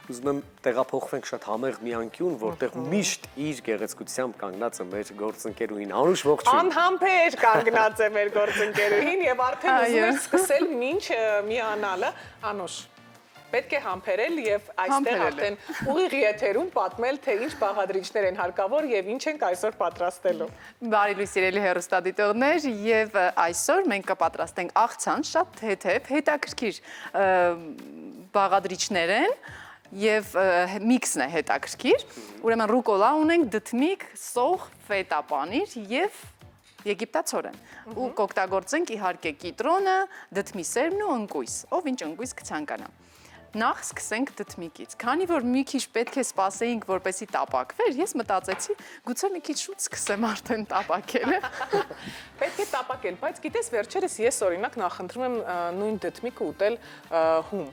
ուզում եմ տեղափոխվենք շատ համեղ մի անկյուն, որտեղ միշտ իր գեղեցկությամբ կանգնած է մեր գործընկերուհին Անուշ, ողջույն։ Անհամբեր կանգնած է մեր գործընկերուհին եւ արդեն ուզում եմ սկսել մինչ միանալը, Անուշ։ Պետք է համբերել եւ այստեղ արդեն ուղիղ եթերում պատմել, թե ինչ բաղադրիչներ են հարկավոր եւ ինչ ենք այսօր պատրաստելու։ Բարի լույս սիրելի հեռուստադիտողներ, եւ այսօր մենք կպատրաստենք աղցան, շատ թեթև, հետաքրքիր բաղադրիչներ են եւ միքսն է հետաքրքիր։ Ուրեմն ռուկոլա ունենք, դդմիկ, սոխ, ֆետա պանիր եւ եգիպտացորեն։ Ու կօգտագործենք իհարկե կիտրոնը, դդմի սերմն ու ընկույզ, ով ինչ ընկույզ կցանկանա։ Նախ սկսենք դդմիկից, քանի որ մի քիչ պետք է սպասեինք, որպեսզի տապակվեր, ես մտածեցի, գուցե մի քիչ շուտ սկսեմ արդեն տապակելը։ Պետք է տապակել, բայց գիտես վերջերս ես օրինակ նախընտրում եմ նույն դդմիկը ուտել հում։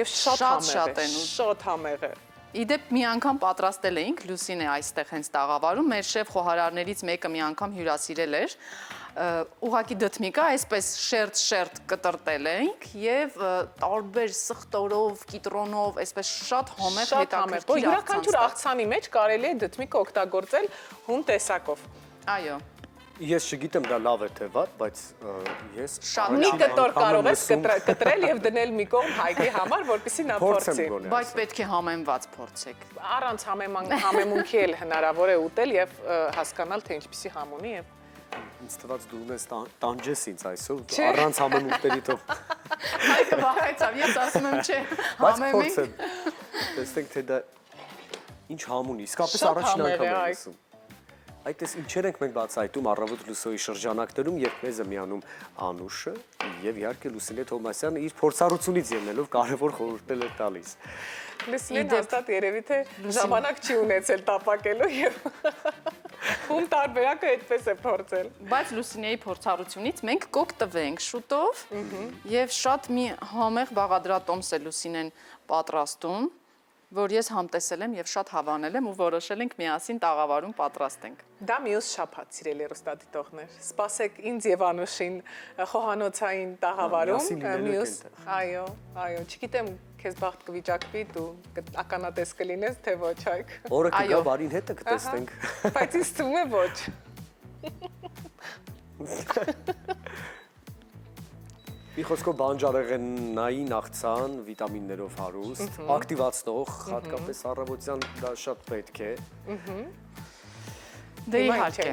Եվ շատ համեղ է։ Իդեպ մի անգամ պատրաստել էինք, Լուսին է այստեղ հենց տաղավարում, մեր շեֆ խոհարարներից մեկը մի անգամ հյուրասիրել էր, ուղղակի դդմիկը այսպես շերտ կտրտել էինք եւ տարբեր սխտորով, կիտրոնով, այսպես շատ համեղ հետաքրքիր յուրաքանչյուր աղցանի մեջ կարելի է դդմիկը օգտագործել հում տեսակով։ Այո։ Ես չգիտեմ դա լավ է թե վատ, բայց ես մի կտոր կարող ես կտրել եւ դնել մի կողմ Հայկի համար, որպեսզի նա փորձի։ Բայց պետք է համեմված փորձեք։ Առանց համեմունքի էլ հնարավոր է ուտել եւ հասկանալ թե ինչպիսի համ ունի եւ ինձ թվաց դու ունես տանջես ինձ այսօր, առանց համեմունքների թող։ Հայկը վախեցավ, ես ասում եմ չէ, համեմենք։ Տեսնենք թե դա ինչ համ ունի, իսկապես առաջին անգամ եմ լսում։ Այդպես ինչեր ենք մենք բացահայտում առավոտ լուսոյի շրջանակներում, երբ մեզ է միանում Անուշը եւ իհարկե Լուսինե Թոմասյանը իր փորձառությունից ելնելով կարևոր խորհուրդներ է տալիս։ Լուսինեն հաստատ երևի թե ժամանակ չի ունեցել տապակելու եւ ում տարբերակը այդպես է փորձել։ Բայց Լուսինեի փորձառությունից մենք կօգտվենք շուտով եւ շատ մի համեղ բաղադրատոմս է Լուսինեն պատրաստում, որ ես համտեսել եմ եւ շատ հավանել եմ ու որոշել ենք միասին տաղավարում պատրաստենք։ Դա մյուս շաբաթ սիրելի հեռուստադիտողներ։ Սպասեք ինձ եւ Անուշին խոհանոցային տաղավարում, մյուս, այո, չգիտեմ քեզ բախտ կվիճակվի, դու ականատես կլինես, թե ոչ Հայկ։ Օրը կգա բարին հետը կտեսնենք։ Բայց ինձ թվում է ոչ։ Մի խոսքով բանջարեղենային աղցան, վիտամիններով հարուստ, ակտիվացնող, հատկապես առավոտյան դա շատ պետք է։ Դե իհարկե։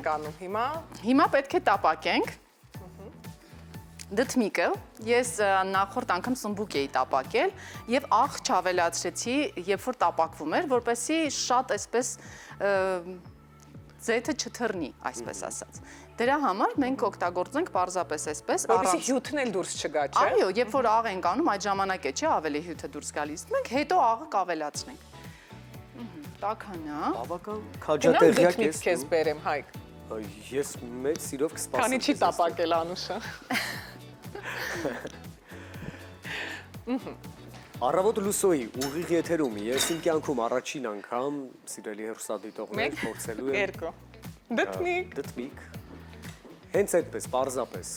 Հիմա պետք է տապակենք։ Դդմիկը ես նախորդ անգամ սմբուկ էի տապակել եւ աղ չավելացրեցի, երբ որ տապակվում էր, որպեսզի շատ այսպես ձեթը չթռնի, այսպես ասած։ Դրա համար մենք օգտագործենք պարզապես այսպես որպեսզի հյութն էլ դուրս չգա, չէ՞։ Այո, երբ որ աղ ենք անում, այդ ժամանակ է, չէ, ավելի հյութը դուրս գալիս։ Մենք հետո աղը կավելացնենք։ Տաքանա։ Բավական քաջատեղյակ ես քեզ բերեմ, Հայկ։ Ես մեծ սիրով կսպասեմ։ Քանի չի տապակել Անուշը։ Առավոտ լուսոյի ուղիղ եթերում ես իմ կյանքում առաջին անգամ սիրելի հեռուստադիտողներ փորձելու եմ դդմիկ հենց այդպես պարզապես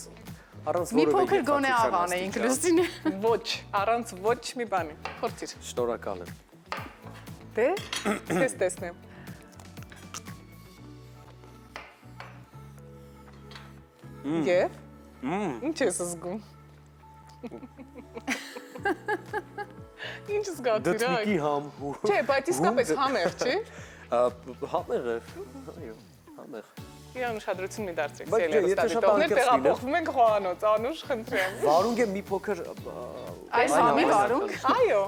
առանց մի փոքր գոնե աղ անեինք Լուսինե ոչ առանց ոչ մի բանի փորձիր շնորհակալ եմ դե ես տեսնեմ Եվ ինչ ես զգում Ինչ զգացիր այ դդմիկի համ Չէ, բայց իսկապես համեղ, չի Համեղ է, այո, համեղ Իրան ուշադրություն մի դարձրեք, սիրելի հեռուստադիտողներ, տեղափոխվում ենք խոհանոց, Անուշ, խնդրեմ Վարունգ է մի փոքր Այս համի վարունգ Այո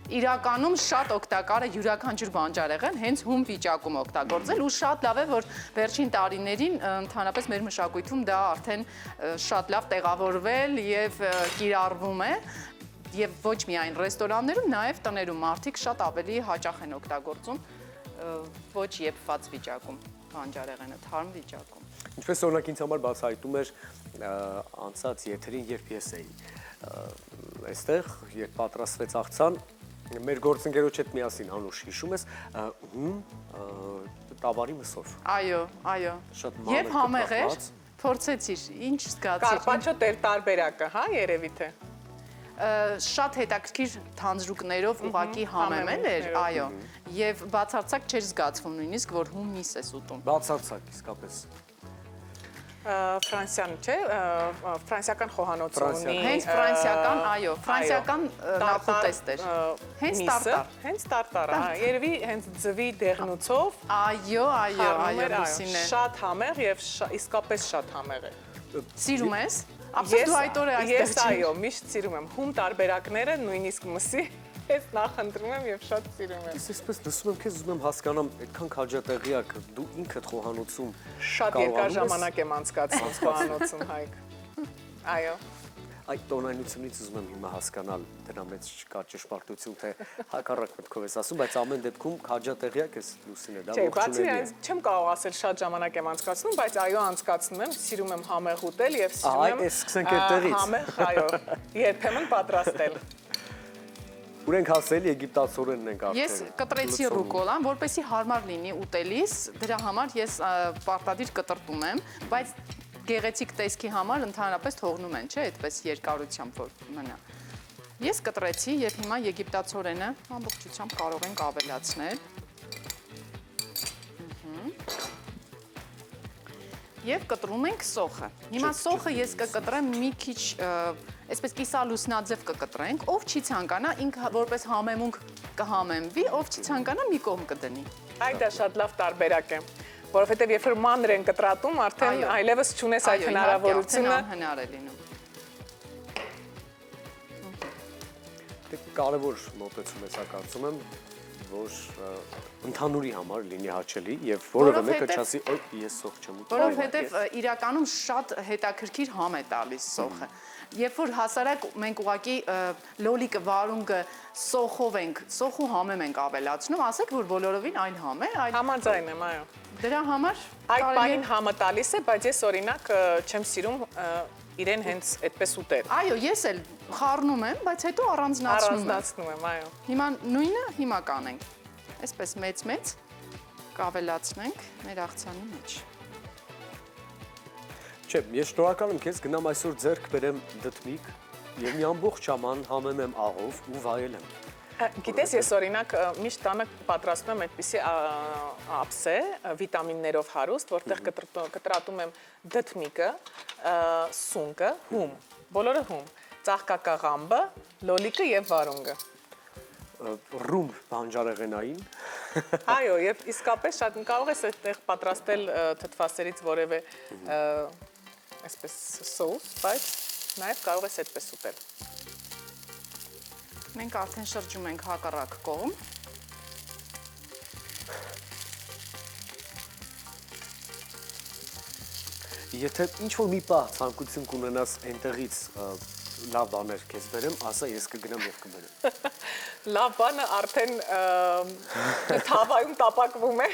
Իրականում շատ օգտակար է յուրաքանչյուր բանջարեղեն հենց հում վիճակում օգտագործել ու շատ լավ է, որ վերջին տարիներին ընդհանրապես մեր մշակույթում դա արդեն շատ լավ տեղավորվել եւ կիրառվում է եւ ոչ միայն ռեստորաններում, նաեւ տներում մարդիկ շատ ավելի հաճախ են օգտագործում ոչ եփված վիճակում բանջարեղենը, թարմ վիճակում։ Ինչպես օրինակ ինձ համար բացահայտում էր անցած եթերին, երբ ես էի այստեղ, երբ պատրաստվեց աղցան Մեր գործընկերոջ հետ միասին Անուշ հիշում ես հում տավարի մսով։ Այո, այո։ Եվ համեղ էր, փորձեցիր, ինչ զգացիր։ Կարպաչո տարբերակը, հա, երևի թե։ շատ հետաքրքիր թանձրուկներով ուղակի համեմել էր, այո, եւ բացարձակ չէր զգացվում նույնիսկ, որ հում միս ես ուտում։ Բացարձակ իսկապես։ Ֆրանսիան, չէ, ֆրանսիական խոհանոց ունի։ Հենց ֆրանսիական, այո, ֆրանսիական նախուտեստ էր։ Հենց տարտար։ Հենց տարտար, երևի հենց ձվի դեղնուցով։ Այո, Լուսինե։ Շատ համեղ եւ իսկապես շատ համեղ է։ Սիրում ես։ Ապսես դու այդ օրը այստեղ Ես այո, միշտ սիրում եմ։ Հում տարբերակները, նույնիսկ մսի, ես նախընտրում եմ եւ շատ սիրում եմ։ Ես այսպես լսում եմ քեզ, ուզում եմ հասկանամ, այդքան քաջատեղյակ դու ինքդ խոհանոցում շատ երկար ժամանակ եմ անցկացնում խոհանոցում, Հայկ։ Այո։ Այդ տոնայնությունից ուզում եմ հիմա հասկանալ, դրա մեջ չկա ճշմարտություն, թե հակառակ մտքով ես ասում, բայց ամեն դեպքում քաջատեղյակ ես Լուսինե, դա ողջունելի է։ Չեմ կարող ասել շատ ժամանակ եմ անցկացնում, բայց այո, անցկացնում եմ, սիրում եմ համեղ ուտել եւ սիրում եմ սկսենք այդտեղից։ Համեղ, այո, երբեմն պատրաստել։ Ուր ենք հասել, եգիպտացորենն ենք արդեն։ Ես կտրեցի ռուկոլան, որպեսզի հարմար լինի ուտելիս, դրա համար ես պարտադիր կտրտում եմ, բայց գեղեցիկ տեսքի համար ընդհանրապես թողնում են, չէ, այդպես երկարությամբ որ մնա։ Ես կտրեցի եւ հիմա եգիպտացորենը ամբողջությամբ կարող ենք ավելացնել։ Եվ կտրում ենք սոխը։ Հիմա սոխը ես կկտրեմ մի քիչ, այսպես կիսալուսնաձև կկտրենք, ով չի ցանկանա, ինքը որպես համեմունք կհամեմվի, ով չի ցանկանա մի կողմ կդնի։ Այդ դա շատ լավ տարբերակ է, որովհետև երբ որ մանր են կտրատում, արդեն այլևս չունես այդ հնարավորությունը։ Այո, անհնար է լինում։ Դե կարևոր մոտեցում է սա կարծում եմ, որ ընդհանուրի համար լինի հաճելի եւ որևէ մեկը չասի, օ, ես սոխ չեմ ուտում։ Որովհետեւ իրականում շատ հետաքրքիր համ է տալիս սոխը։ Երբ որ հասարակ մենք ուղակի լոլիկը, վարունգը սոխով ենք, սոխու համեմ ենք ավելացնում, ասեք որ բոլորովին այլ համ է, այլ Համաձայն եմ, այո։ Դրա համար Այդ բանին համը տալիս է, բայց ես օրինակ չեմ սիրում իրեն հենց այդպես ուտել։ Այո, ես էլ խառնում եմ, բայց հետո Առանձնացնում եմ, այո։ Հիմա նույնը հիմա կանենք։ Այսպես մեծ կավելացնենք մեր աղցանի մեջ։ Չէ, ես շնորհակալ եմ քեզ, գնամ այսօր ձեռք բերեմ դդմիկ եւ մի ամբողջ ժաման համեմեմ աղով ու վայելեմ։ Գիտես, ես օրինակ միշտ տանը պատրաստում եմ այդպիսի ափսե, վիտամիններով հարուստ, որտեղ կտրատում եմ դդմիկը, սունկը, հում, բոլորը հում, ծաղկակաղամբը, լոլիկը եւ վարունգը։ Ռում բանջարեղենային։ Այո, եւ իսկապես շատ կարող ես այդտեղ պատրաստել թթվասերից որևէ այսպես սոուս, բայց նաեւ կարող ես այդպես ուտել։ Մենք արդեն շրջում ենք հակառակ կողմ։ Եթե ինչ-որ մի պահ ցանկություն կունենաս այնտեղից լավ բաներ քեզ բերեմ, ասա ես կգնամ եւ կբերեմ։ Լավ բանը արդեն թավայում տապակվում է։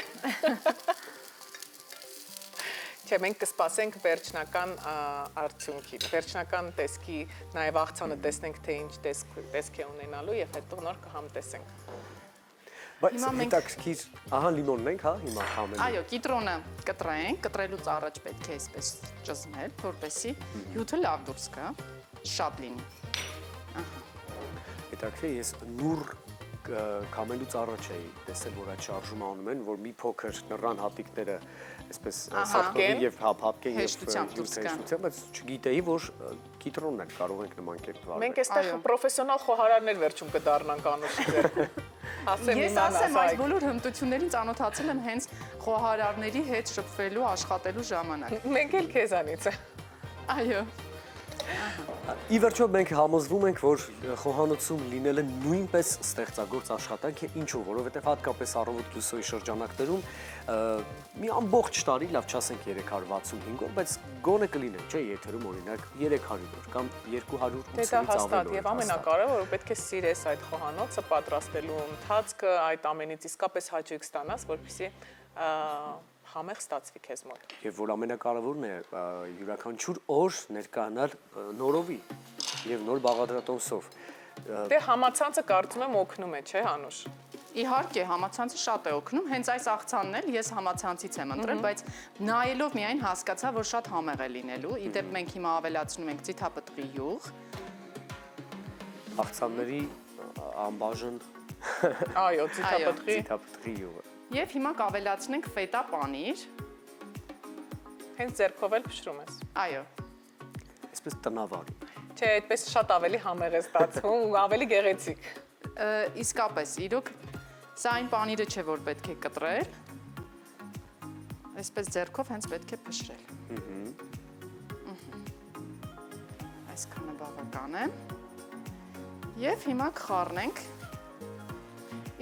Չէ, մենք կսպասենք վերջնական արդյունքին, վերջնական տեսքի, նաև աղցանը տեսնենք, թե ինչ տեսք է ունենալու եւ հետո նոր կհամտեսենք։ Բայց հետաքրքիր, ահա լիմոնն ենք, հա, հիմա համեն։ Այո, կիտրոնը կտրենք, կտրելուց առաջ պետք է այսպես ճզմել, որպեսզի հյութը լավ դուրս գա, շատ լինի։ Հետաքրքիր, ես նուր կամելուց առաջ էի տեսել, որ այդ շարժումը անում են, որ մի փոքր նռան հատիկները այսպես սարքեն եւ փափկեն եւ հեշտությամբ, բայց չգիտեի, որ կիտրոնն էլ կարող ենք նման կերպ վարել։ Մենք այստեղ պրոֆեսիոնալ խոհարարներ վերջում կդառնանք Անուշի ձեռքում։ Ես ասեմ, այս բոլոր հմտություններին ծանոթացել եմ հենց խոհարարների հետ շփվելու, աշխատելու ժամանակ։ Մենք էլ քեզանից է։ Այո։ Ի վերջո մենք համոզվում ենք, որ խոհանոցում լինելը նույնպես ստեղծագործ աշխատանք է, ինչու, որովհետև հատկապես առավոտ լուսոյի շրջանակներում մի ամբողջ տարի, լավ չասենք 365 օր, բայց գոնե կլինեն, չէ, եթերում օրինակ 300 օր կամ 280-ից հաստատ եւ ամենակարևորը պետք է սիրես այդ խոհանոցը պատրաստելու ընթացքը, այդ ամենից իսկապես հաճույք ստանաս, որպեսզի համեղ ստացվի քեզ մոտ։ Եվ որ ամենակարևորն է յուրաքանչյուր օր ներկայանալ նորովի եւ նոր բաղադրատոմսով։ Դե համացանցը կարծում եմ օգնում է, չէ, Անուշ։ Իհարկե, համացանցը շատ է օգնում, հենց այս աղցանն էլ ես համացանցից եմ ընտրել, բայց նայելով միայն հասկացա, որ շատ համեղ է լինելու։ Իդեպ մենք հիմա ավելացնում ենք ձիթապտղի յուղ։ աղցանների անբաժան Այո, ցիտապտղի։ ցիտապտղի յուղը։ Եվ հիմա կավելացնենք ֆետա պանիր։ Հենց ձեռքով էլ փշրում ես։ Այո։ Այսպես տնավար։ Չէ, այդպես շատ ավելի համեղ է ստացվում ու ավելի գեղեցիկ։ Իսկապես, իրոք սա այն պանիրը չէ, որ պետք է կտրել։ Այսպես ձեռքով հենց պետք է փշրել։ Այսքանը բավական է։ Եվ հիմա կխառնենք։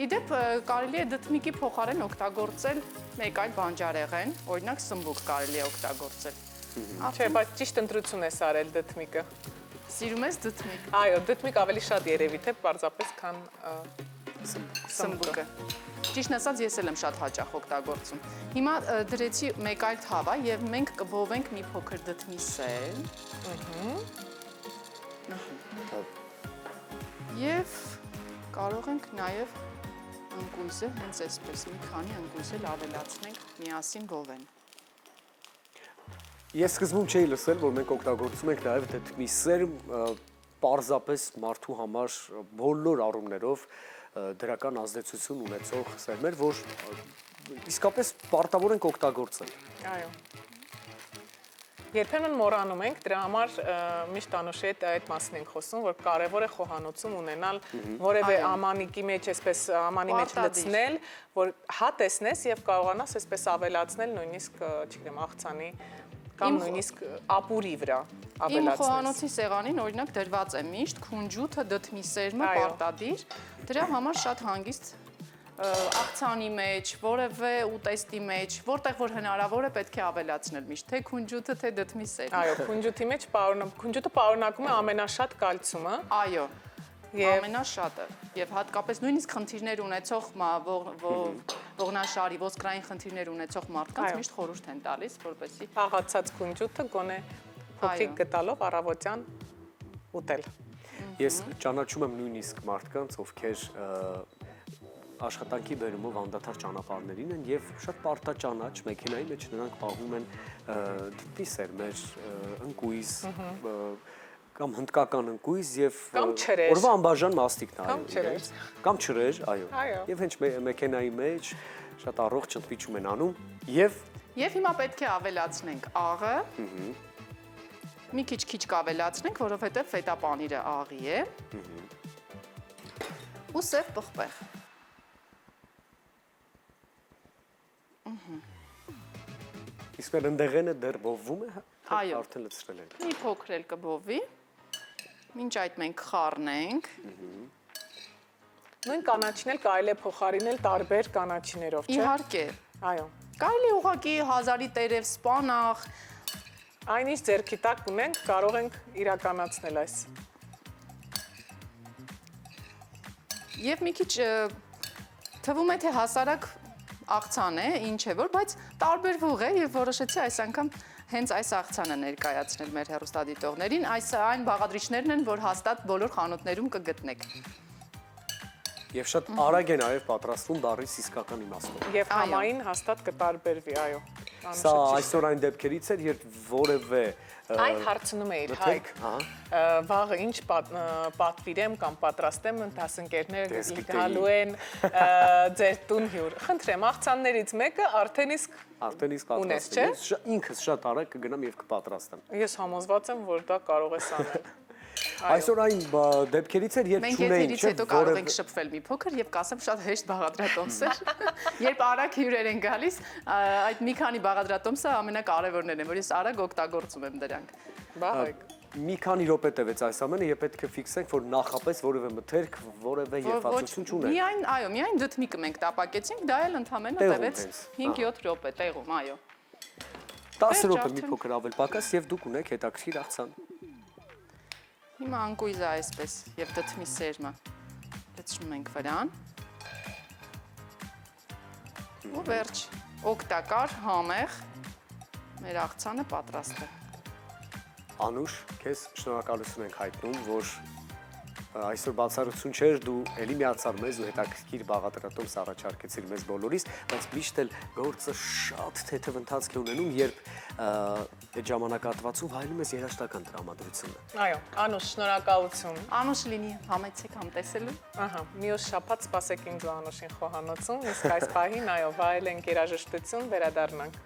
Իդեպ կարելի է դդմիկի փոխարեն օգտագործել մեկ այլ բանջարեղեն, օրինակ սմբուկ կարելի է օգտագործել։ Չէ, բայց ճիշտ ընտրություն ես արել դդմիկը։ Սիրում ես դդմիկ։ Այո, դդմիկ ավելի շատ երևի թե պարզապես քան Սմբուկը։ Ճիշտն ասած ես էլ եմ շատ հաճախ օգտագործում։ Հիմա դրեցի մեկ այլ թավա եւ մենք կբովենք մի փոքր դդմի սել։ Եվ կարող ենք նաեւ ընկույզը հենց այսպես մի քանի ընկույզ էլ ավելացնենք միասին բովեն։ Ես սկզբում չէի լսել, որ մենք օգտագործում ենք նաև դդմի սերմ պարզապես մարդու համար բոլոր առումներով դրական ազդեցություն ունեցող սերմեր, որ իսկապես պարտավոր ենք օգտագործել։ Այո։ Երբեմն մոռանում ենք, դրա համար միշտ Անուշի հետ այդ մասին ենք խոսում, որ կարևոր է խոհանոցում ունենալ որևէ ամանիկի մեջ, այսպես ամանի մեջ լցնել, որ հա տեսնես եւ կարողանաս այսպես ավելացնել նույնիսկ, չգիտեմ, աղցանի կամ նույնիսկ ապուրի վրա ավելացնել։ Իմ խոհանոցի սեղանին օրինակ դրված է միշտ քունջութը, դդմի սերմը պարտադիր, դրա համար շատ հանգիստ աղցանի մեջ, որևէ ուտեստի մեջ, որտեղ որ հնարավոր է պետք է ավելացնել միշտ, թե քունջութը, թե դդմի սերմը։ Այո, քունջութի մեջ քունջութը պարունակում է ամենաշատ կալցիումը։ Այո, ամենաշատը։ Եվ հատկապես նույնիսկ խնդիրներ ունեցող ողնաշարի, ոսկրային խնդիրներ ունեցող մարդկանց միշտ խորհուրդ են տալիս, որպեսզի աղացած քունջութը գոնե փոքրիկ գտալով առավոտյան ուտել։ Ես ճանաչում եմ նույնիսկ մարդկանց, ովքեր աշխատանքի բերումով անդադար ճանապարհներին են եւ շատ պարտաճանաչ մեքենայի մեջ նրանք պահում են դդմի սերմեր, ընկույզ կամ հնդկական ընկույզ եւ օրվա անբաժան մասնիկն է, կամ չրեր, այո։ Եվ հենց մեքենայի մեջ շատ առողջ ընդմիջում են անում եւ հիմա պետք է ավելացնենք աղը։ Մի քիչ կավելացնենք, որովհետեւ ֆետա պանիրը աղի է։ Ու սև պղպեղ։ Իսկ ընդեղենը դեռ բովվում է, այո, արդեն լցրել ենք։ Մի փոքր էլ կբովի։ Մինչ այդ մենք խառնենք։ Նույն կանաչին էլ կարելի է փոխարինել տարբեր կանաչիներով, չէ՞։ Իհարկե։ Այո։ Կարելի է ուղղակի հազարի տերև սպանախ։ Այնինչ ձեռքի տակ ունենք, կարող ենք իրականացնել այս։ Եվ մի քիչ թվում է թե հասարակ աղցան է, ինչ է որ, բայց տարբերվող է եւ որոշեցի այս անգամ հենց այս աղցանը ներկայացնել մեր հեռուստադիտողներին, այն բաղադրիչներն են, որ հաստատ բոլոր խանութներում կգտնեք։ Եվ շատ արագ է նաև պատրաստվում բառից իսկական իմաստով։ Եվ համային հաստատ կտարբերվի, այո։ Սա այսօր այն դեպքերից էր, երբ որևէ Այ հարցնում էիր, Հայկ, վաղը ինչ պատվիրեմ կամ պատրաստեմ, դասընկերներ գալու են ձեր տուն հյուր։ Խնդրեմ, աղցաններից մեկը արդեն իսկ պատրաստեմ։ Ինքս շատ արագ կգնամ եւ կպատրաստեմ։ Ես համոզված եմ, որ դա կարող ես անել։ Այսօր այն դեպքերից էր, երբ Մենք չունեին, եթերից հետո կարող ենք շփվել մի փոքր եւ կասեմ շատ հեշտ բաղադրատոմսեր։ Երբ արագ հյուրեր են գալիս, այդ մի քանի բաղադրատոմսը ամենակարևորներն են, որ ես արագ օգտագործում եմ դրանք։ Բաղ մի քանի րոպե տևեց այս ամենը եւ պետք է ֆիքսենք, որ նախապես որևէ մթերք, որևէ երբացություն չունեն։ Միայն, այո, միայն դդմիկը մենք տապակեցինք, դա էլ ընդհանրապես տևեց 5-7 րոպե տեղում, այո։ 10 րոպե մի փոքր ավել պակաս եւ դուք ունեք հետաքրքիր աղցան։ Հիմա անկույզը այսպես եւ դդմի սերմը լցնում ենք վրան։ Ու վերջ, օգտակար, համեղ մեր աղցանը պատրաստ է։ Անուշ, քեզ շնորհակալություն ենք հայտնում, որ այսօր բացառություն չէր, դու ելի միացար մեզ ու հետաքրքիր բաղադրատոմս առաջարկեցիր մեզ բոլորիս, բայց միշտ էլ գործը շատ թեթև ընթացք է ունենում, երբ այդ ժամանակահատվածում վայելում ես երաժշտական տրամադրությունը։ Այո, Անուշ, շնորհակալություն։ Անուշ լինի համեցեք համտեսելու։ Ահա, մյուս շաբաթ սպասեք ինձ ու Անուշին խոհանոցում, իսկ այս պահին այո, վայելենք երաժշտություն, վերադառնանք։